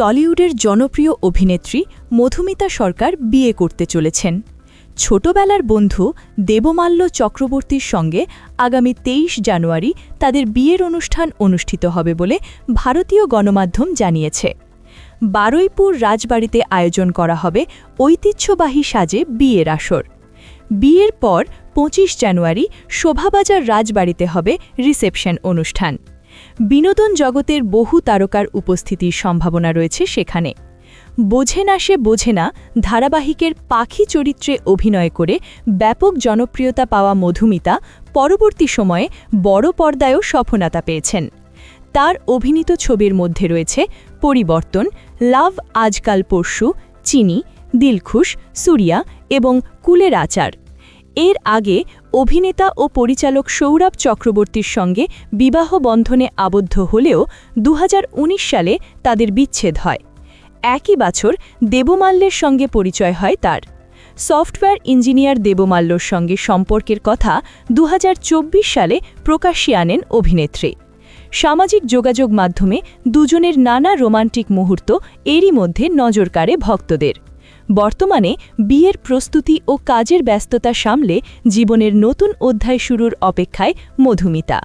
টলিউডের জনপ্রিয় অভিনেত্রী মধুমিতা সরকার বিয়ে করতে চলেছেন। ছোটবেলার বন্ধু দেবমাল্য চক্রবর্তীর সঙ্গে আগামী ২৩ জানুয়ারি তাদের বিয়ের অনুষ্ঠান অনুষ্ঠিত হবে বলে ভারতীয় গণমাধ্যম জানিয়েছে। বারুইপুর রাজবাড়িতে আয়োজন করা হবে ঐতিহ্যবাহী সাজে বিয়ের আসর। বিয়ের পর ২৫ জানুয়ারি শোভাবাজার রাজবাড়িতে হবে রিসেপশন অনুষ্ঠান। বিনোদন জগতের বহু তারকার উপস্থিতির সম্ভাবনা রয়েছে সেখানে। বোঝে না সে বোঝে না ধারাবাহিকের পাখি চরিত্রে অভিনয় করে ব্যাপক জনপ্রিয়তা পাওয়া মধুমিতা পরবর্তী সময়ে বড় পর্দায়ও সফলতা পেয়েছেন। তার অভিনীত ছবির মধ্যে রয়েছে পরিবর্তন, লাভ আজকাল পরশু, চিনি, দিলখুশ, সুরিয়া এবং কুলের আচার। এর আগে অভিনেতা ও পরিচালক সৌরভ চক্রবর্তীর সঙ্গে বিবাহ বন্ধনে আবদ্ধ হলেও ২০১৯ সালে তাদের বিচ্ছেদ হয়। একই বছর দেবমাল্যের সঙ্গে পরিচয় হয় তার। সফটওয়্যার ইঞ্জিনিয়ার দেবমাল্যর সঙ্গে সম্পর্কের কথা ২০২৪ সালে প্রকাশ্যে আনেন অভিনেত্রী। সামাজিক যোগাযোগ মাধ্যমে দুজনের নানা রোমান্টিক মুহূর্ত এরই মধ্যে নজর কাড়ে ভক্তদের। বর্তমানে বিয়ের প্রস্তুতি ও কাজের ব্যস্ততা সামলে জীবনের নতুন অধ্যায় শুরুর অপেক্ষায় মধুমিতা।